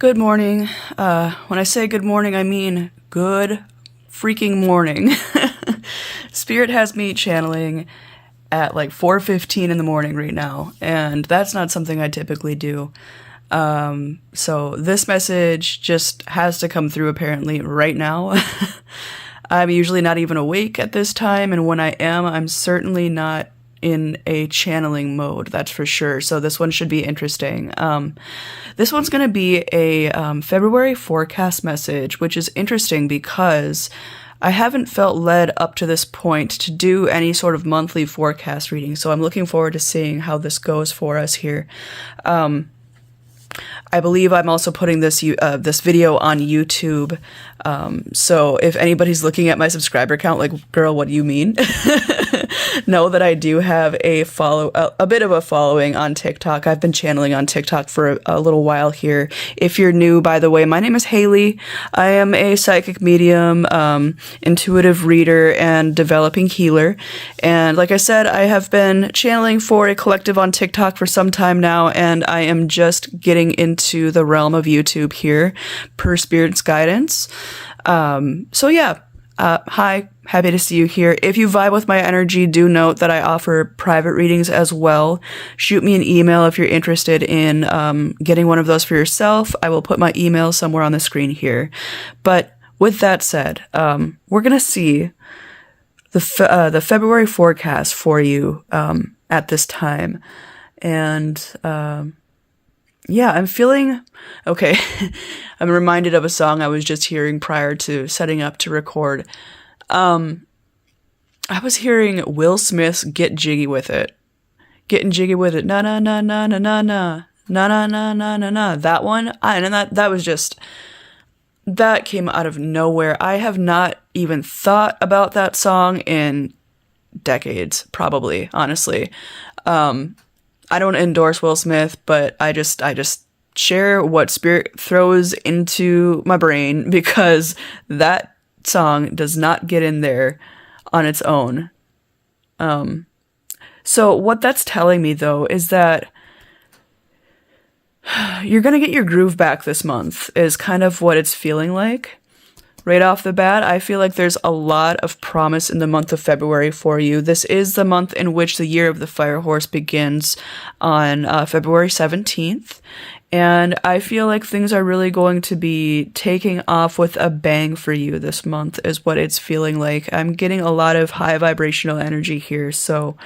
Good morning. When I say good morning, I mean good freaking morning. Spirit has me channeling at like 4:15 in the morning right now, and that's not something I typically do. So this message just has to come through apparently right now. I'm usually not even awake at this time, and when I am, I'm certainly not in a channeling mode, that's for sure. So this one should be interesting. This one's going to be a February forecast message, which is interesting because I haven't felt led up to this point to do any sort of monthly forecast reading. So I'm looking forward to seeing how this goes for us here. I believe I'm also putting this video on YouTube. So if anybody's looking at my subscriber count, like, girl, what do you mean? Know that I do have a bit of a following on TikTok. I've been channeling on TikTok for a little while here. If you're new, by the way, my name is Hailey. I am a psychic medium, intuitive reader, and developing healer. And like I said, I have been channeling for a collective on TikTok for some time now, and I am just getting into the realm of YouTube here per Spirit's guidance. So yeah, hi, happy to see you here. If you vibe with my energy, do note that I offer private readings as well. Shoot me an email if you're interested in getting one of those for yourself. I will put my email somewhere on the screen here. But with that said, we're going to see the February forecast for you at this time. And yeah, I'm feeling okay. I'm reminded of a song I was just hearing prior to setting up to record. I was hearing Will Smith's "Get Jiggy with It," getting jiggy with it. Na na na na na na na na na na na na na. That one, and that was just that came out of nowhere. I have not even thought about that song in decades, probably. Honestly. I don't endorse Will Smith, but I just share what Spirit throws into my brain because that song does not get in there on its own. So what that's telling me though is that you're going to get your groove back this month is kind of what it's feeling like. Right off the bat, I feel like there's a lot of promise in the month of February for you. This is the month in which the year of the fire horse begins on February 17th. And I feel like things are really going to be taking off with a bang for you this month is what it's feeling like. I'm getting a lot of high vibrational energy here. So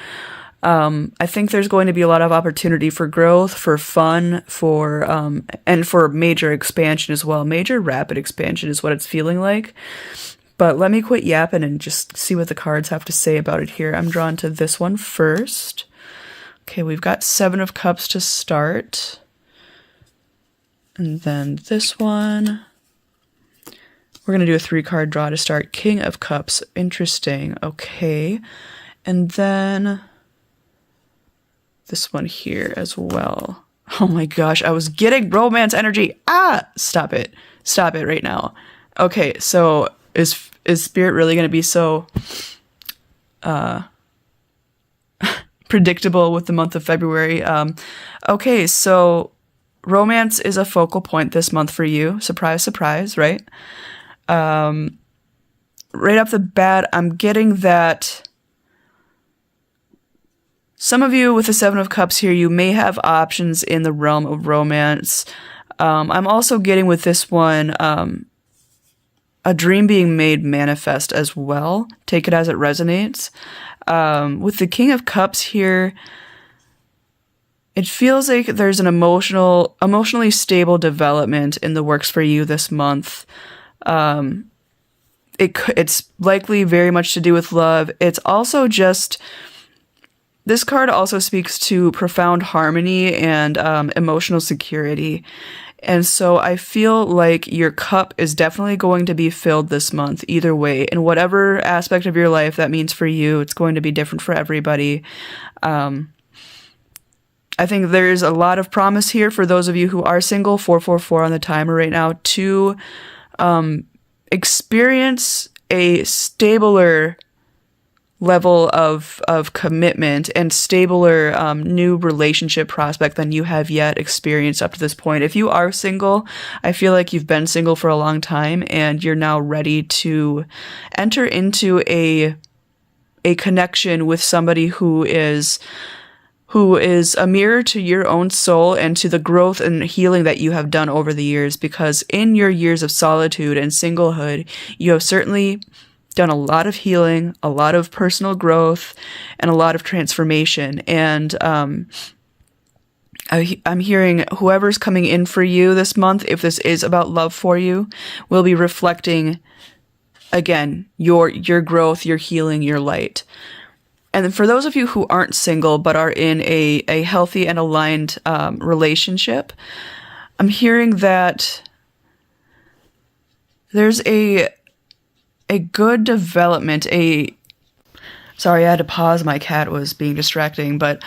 I think there's going to be a lot of opportunity for growth, for fun, and for major expansion as well. Major rapid expansion is what it's feeling like. But let me quit yapping and just see what the cards have to say about it here. I'm drawn to this one first. Okay, we've got Seven of Cups to start. And then this one. We're going to do a 3-card draw to start. King of Cups. Interesting. Okay. And then this one here as well. Oh my gosh, I was getting romance energy. Stop it. Stop it right now. Okay, so is Spirit really going to be so predictable with the month of February? Okay, so romance is a focal point this month for you. Surprise, surprise, right? Right off the bat, I'm getting that some of you with the Seven of Cups here, you may have options in the realm of romance. I'm also getting with this one a dream being made manifest as well. Take it as it resonates. With the King of Cups here, it feels like there's an emotionally stable development in the works for you this month. It's likely very much to do with love. It's also just... This card also speaks to profound harmony and emotional security. And so I feel like your cup is definitely going to be filled this month, either way. In whatever aspect of your life that means for you, it's going to be different for everybody. I think there's a lot of promise here for those of you who are single, 444 on the timer right now, to experience a stabler level of commitment and stabler new relationship prospect than you have yet experienced up to this point. If you are single, I feel like you've been single for a long time and you're now ready to enter into a connection with somebody who is a mirror to your own soul and to the growth and healing that you have done over the years, because in your years of solitude and singlehood, you have certainly done a lot of healing, a lot of personal growth, and a lot of transformation. And I'm hearing whoever's coming in for you this month, if this is about love for you, will be reflecting, again, your growth, your healing, your light. And for those of you who aren't single but are in a healthy and aligned relationship, I'm hearing that there's a good development, sorry, I had to pause, my cat was being distracting, but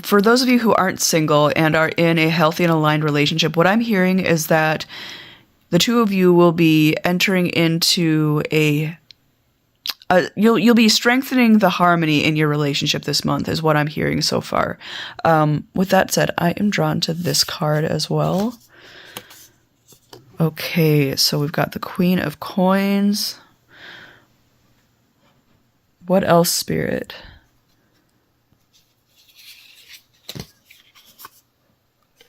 for those of you who aren't single and are in a healthy and aligned relationship, what I'm hearing is that the two of you will be entering into you'll be strengthening the harmony in your relationship this month, is what I'm hearing so far. With that said, I am drawn to this card as well. Okay, so we've got the Queen of Coins. What else, Spirit?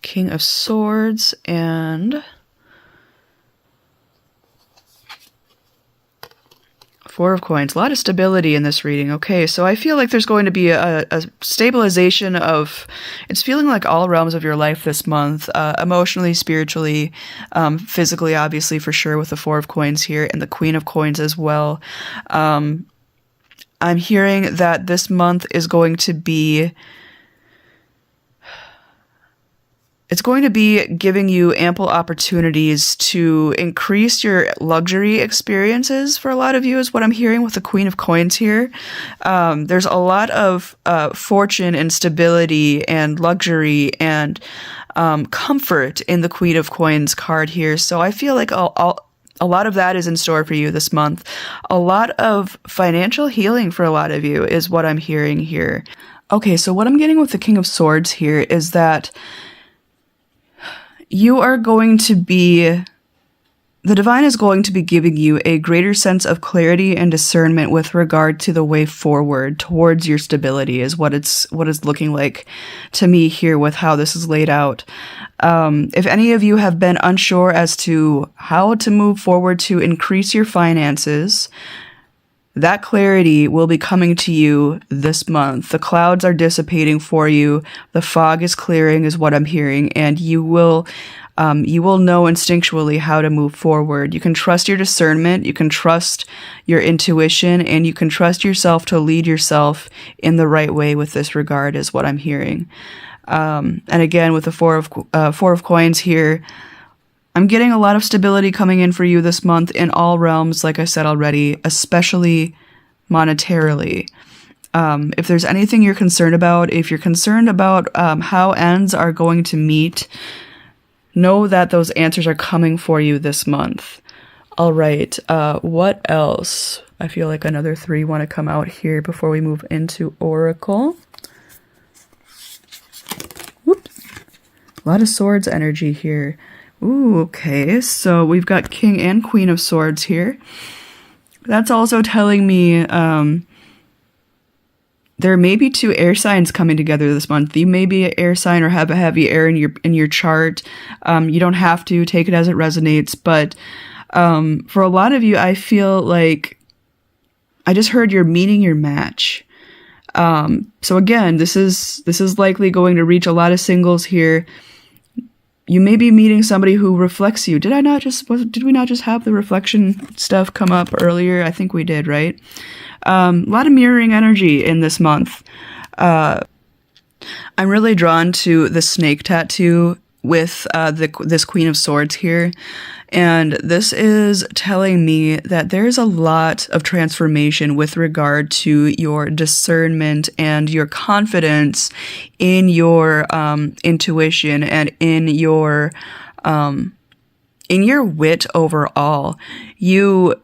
King of Swords and Four of Coins. A lot of stability in this reading. Okay, so I feel like there's going to be a stabilization of, it's feeling like all realms of your life this month, emotionally, spiritually, physically, obviously, for sure, with the Four of Coins here, and the Queen of Coins as well. I'm hearing that this month is going to be, it's going to be giving you ample opportunities to increase your luxury experiences for a lot of you, is what I'm hearing with the Queen of Coins here. There's a lot of fortune and stability and luxury and comfort in the Queen of Coins card here. So I feel like a lot of that is in store for you this month. A lot of financial healing for a lot of you is what I'm hearing here. Okay, so what I'm getting with the King of Swords here is that you are going to be, the divine is going to be giving you a greater sense of clarity and discernment with regard to the way forward towards your stability, is what it's looking like to me here with how this is laid out. If any of you have been unsure as to how to move forward to increase your finances, that clarity will be coming to you this month. The clouds are dissipating for you. The fog is clearing, is what I'm hearing, and you will know instinctually how to move forward. You can trust your discernment, you can trust your intuition, and you can trust yourself to lead yourself in the right way with this regard, is what I'm hearing. And again, with the Four of Coins here, I'm getting a lot of stability coming in for you this month in all realms, like I said already, especially monetarily. If there's anything you're concerned about, if you're concerned about how ends are going to meet, know that those answers are coming for you this month. All right, what else? I feel like another 3 want to come out here before we move into Oracle. Whoops. A lot of Swords energy here. Ooh, okay, so we've got King and Queen of Swords here. That's also telling me there may be 2 air signs coming together this month. You may be an air sign or have a heavy air in your chart. You don't have to take it as it resonates, but for a lot of you, I feel like I just heard you're meeting your match. So again, this is likely going to reach a lot of singles here. You may be meeting somebody who reflects you. Did we not just have the reflection stuff come up earlier? I think we did, right? A lot of mirroring energy in this month. I'm really drawn to the snake tattoo with this Queen of Swords here. And this is telling me that there's a lot of transformation with regard to your discernment and your confidence in your intuition and in your wit overall. You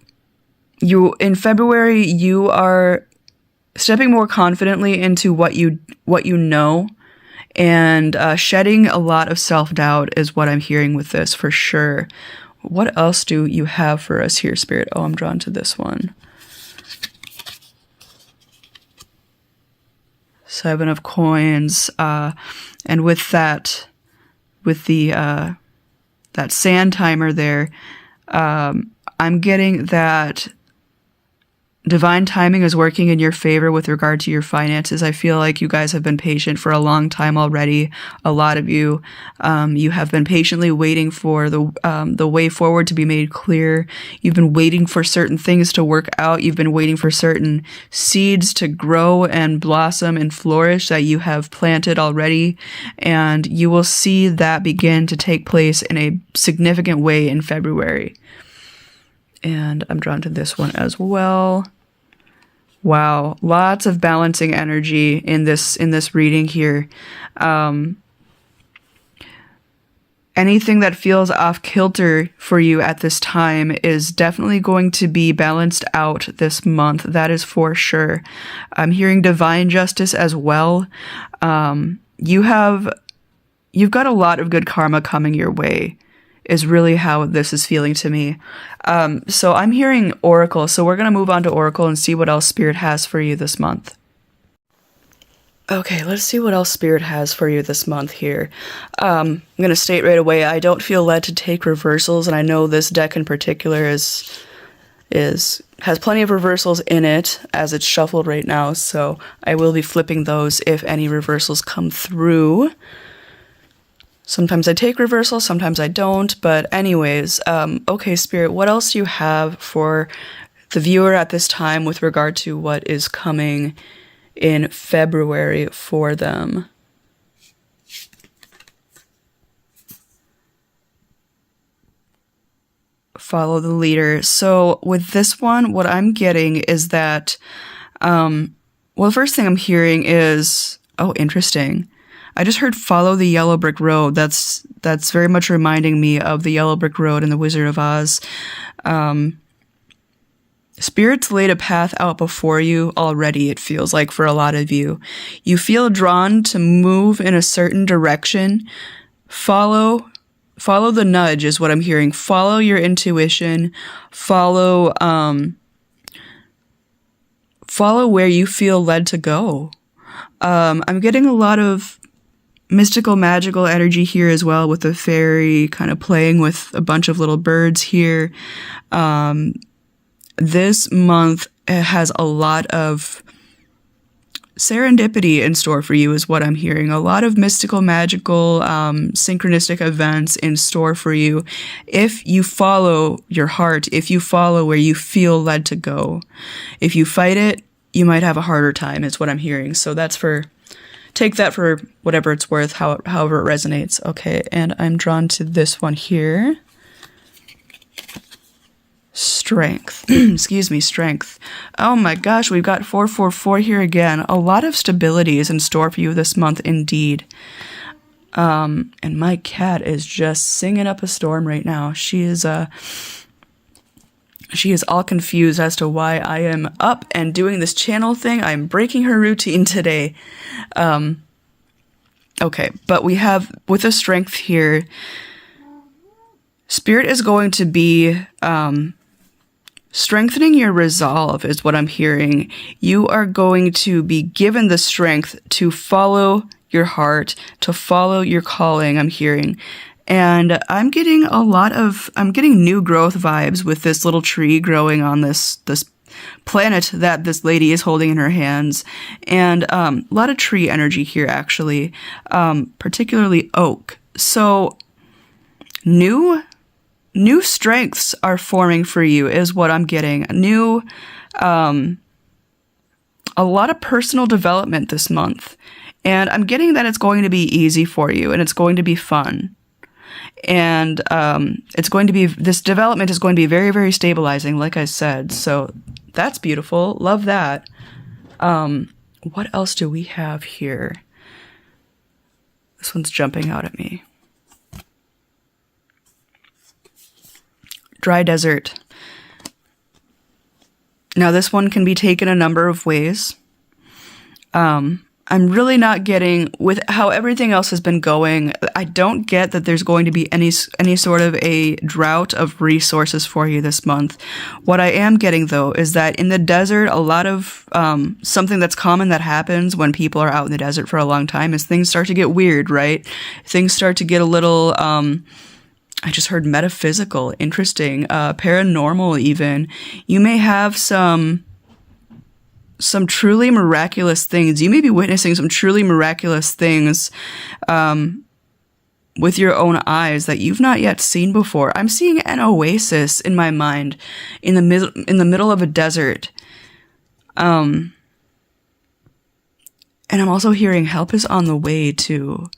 in February, you are stepping more confidently into what you know, and shedding a lot of self-doubt is what I'm hearing with this for sure. What else do you have for us here, Spirit? Oh, I'm drawn to this one. Seven of Coins, and with that, with the that sand timer there, I'm getting that divine timing is working in your favor with regard to your finances. I feel like you guys have been patient for a long time already. A lot of you, you have been patiently waiting for the way forward to be made clear. You've been waiting for certain things to work out. You've been waiting for certain seeds to grow and blossom and flourish that you have planted already. And you will see that begin to take place in a significant way in February. And I'm drawn to this one as well. Wow, lots of balancing energy in this reading here. Anything that feels off kilter for you at this time is definitely going to be balanced out this month. That is for sure. I'm hearing divine justice as well. You've got a lot of good karma coming your way, is really how this is feeling to me. So I'm hearing Oracle. So we're going to move on to Oracle and see what else Spirit has for you this month. Okay, let's see what else Spirit has for you this month here. I'm going to state right away, I don't feel led to take reversals, and I know this deck in particular has plenty of reversals in it as it's shuffled right now, so I will be flipping those if any reversals come through. Sometimes I take reversals, sometimes I don't, but anyways, okay, Spirit, what else do you have for the viewer at this time with regard to what is coming in February for them? Follow the leader. So with this one, what I'm getting is that, well, the first thing I'm hearing is, oh, interesting. I just heard follow the yellow brick road. That's very much reminding me of the yellow brick road in The Wizard of Oz. Spirit's laid a path out before you already, it feels like, for a lot of you. You feel drawn to move in a certain direction. Follow the nudge is what I'm hearing. Follow your intuition. Follow where you feel led to go. I'm getting a lot of mystical, magical energy here as well, with the fairy kind of playing with a bunch of little birds here. This month has a lot of serendipity in store for you is what I'm hearing. A lot of mystical, magical, synchronistic events in store for you if you follow your heart, if you follow where you feel led to go. If you fight it, you might have a harder time is what I'm hearing. So take that for whatever it's worth, however it resonates. Okay, and I'm drawn to this one here. Strength. Excuse me, strength. Oh my gosh, we've got 444 here again. A lot of stability is in store for you this month indeed. And my cat is just singing up a storm right now. She is all confused as to why I am up and doing this channel thing. I'm breaking her routine today. Okay, but we have, with the strength here, Spirit is going to be strengthening your resolve is what I'm hearing. You are going to be given the strength to follow your heart, to follow your calling, I'm hearing. And I'm getting new growth vibes with this little tree growing on this planet that this lady is holding in her hands. And a lot of tree energy here, actually, particularly oak. So new strengths are forming for you is what I'm getting. A lot of personal development this month. And I'm getting that it's going to be easy for you and it's going to be fun. And this development is going to be very, very stabilizing, like I said. So that's beautiful. Love that. What else do we have here? This one's jumping out at me. Dry desert. Now this one can be taken a number of ways. I'm really not getting, with how everything else has been going, I don't get that there's going to be any sort of a drought of resources for you this month. What I am getting, though, is that in the desert, a lot of something that's common that happens when people are out in the desert for a long time is things start to get weird, right? Things start to get a little, I just heard metaphysical, interesting, paranormal even. You may have some truly miraculous things. You may be witnessing some truly miraculous things with your own eyes that you've not yet seen before. I'm seeing an oasis in my mind in the middle of a desert. And I'm also hearing help is on the way too.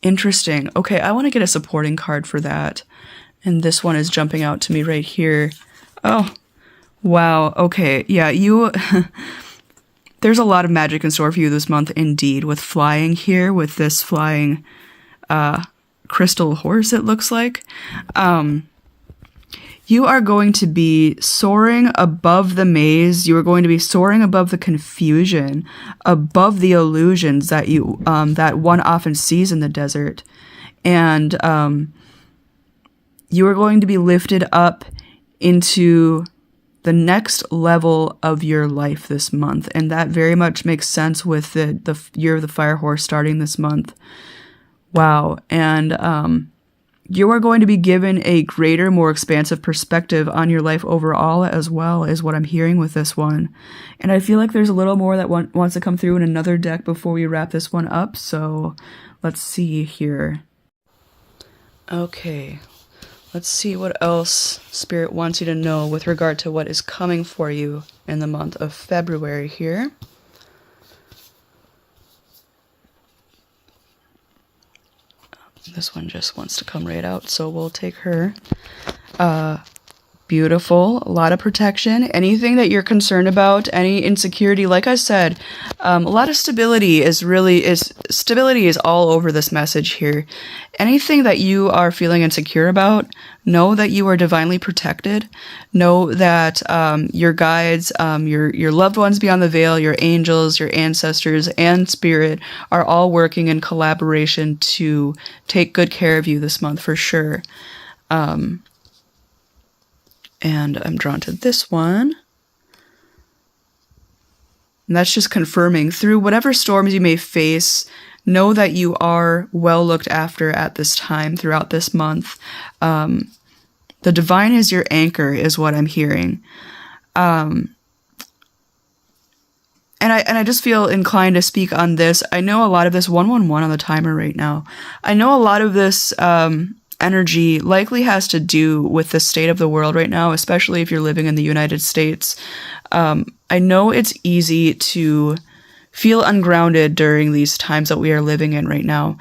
Interesting. Okay, I want to get a supporting card for that. And this one is jumping out to me right here. Oh, wow. Okay, yeah, you... There's a lot of magic in store for you this month, indeed, with flying here, with this flying crystal horse, it looks like. You are going to be soaring above the maze. You are going to be soaring above the confusion, above the illusions that that one often sees in the desert. And you are going to be lifted up into the next level of your life this month. And that very much makes sense with the year of the fire horse starting this month. Wow. And you are going to be given a greater, more expansive perspective on your life overall, as well, is what I'm hearing with this one. And I feel like there's a little more that wants to come through in another deck before we wrap this one up. So let's see here. Okay. Let's see what else Spirit wants you to know with regard to what is coming for you in the month of February here. This one just wants to come right out, so we'll take her. Beautiful. A lot of protection. Anything that you're concerned about, any insecurity, like I said, a lot of stability is all over this message here. Anything that you are feeling insecure about, know that you are divinely protected. Know that your guides, your loved ones beyond the veil, your angels, your ancestors, and spirit are all working in collaboration to take good care of you this month for sure. And I'm drawn to this one. And that's just confirming through whatever storms you may face, know that you are well looked after at this time throughout this month. The divine is your anchor is what I'm hearing. And I just feel inclined to speak on this. I know a lot of this 111 on the timer right now. I know a lot of this energy likely has to do with the state of the world right now, especially if you're living in the United States. I know it's easy to feel ungrounded during these times that we are living in right now.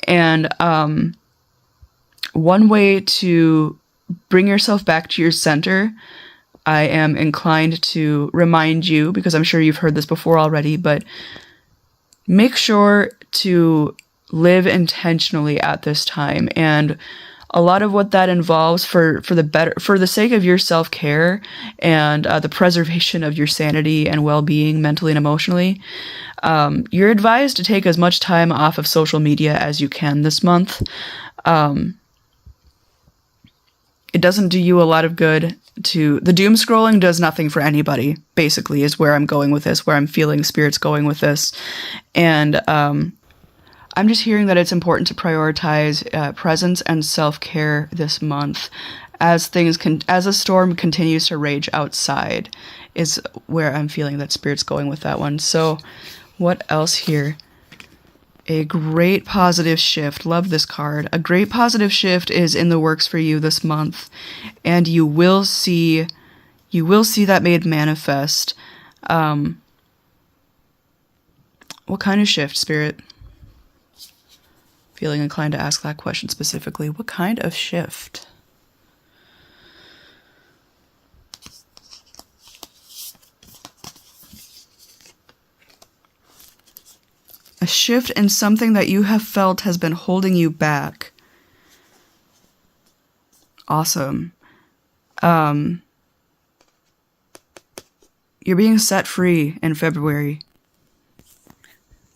And one way to bring yourself back to your center, I am inclined to remind you, because I'm sure you've heard this before already, but make sure to live intentionally at this time. And a lot of what that involves for the sake of your self-care and the preservation of your sanity and well-being mentally and emotionally, you're advised to take as much time off of social media as you can this month. It doesn't do you a lot of good. The doom scrolling does nothing for anybody, basically, is where I'm going with this, where I'm feeling Spirit's going with this. And I'm just hearing that it's important to prioritize presence and self-care this month as a storm continues to rage outside, is where I'm feeling that Spirit's going with that one. So what else here? A great positive shift. Love this card. A great positive shift is in the works for you this month, and you will see that made manifest. What kind of shift, Spirit? Feeling inclined to ask that question specifically. What kind of shift? A shift in something that you have felt has been holding you back. Awesome. You're being set free in February.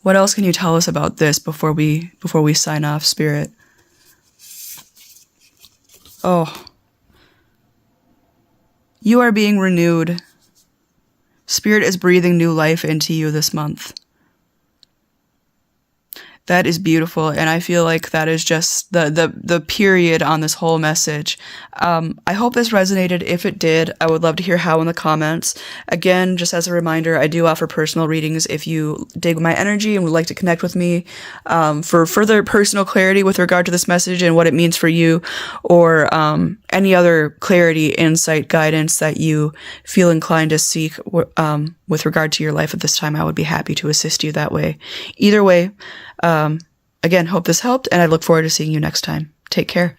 What else can you tell us about this before we sign off, Spirit? Oh. You are being renewed. Spirit is breathing new life into you this month. That is beautiful, and I feel like that is just the period on this whole message. I hope this resonated. If it did, I would love to hear how in the comments. Again, just as a reminder, I do offer personal readings if you dig my energy and would like to connect with me for further personal clarity with regard to this message and what it means for you, or any other clarity, insight, guidance that you feel inclined to seek with regard to your life at this time. I would be happy to assist you that way. Either way, again, hope this helped, and I look forward to seeing you next time. Take care.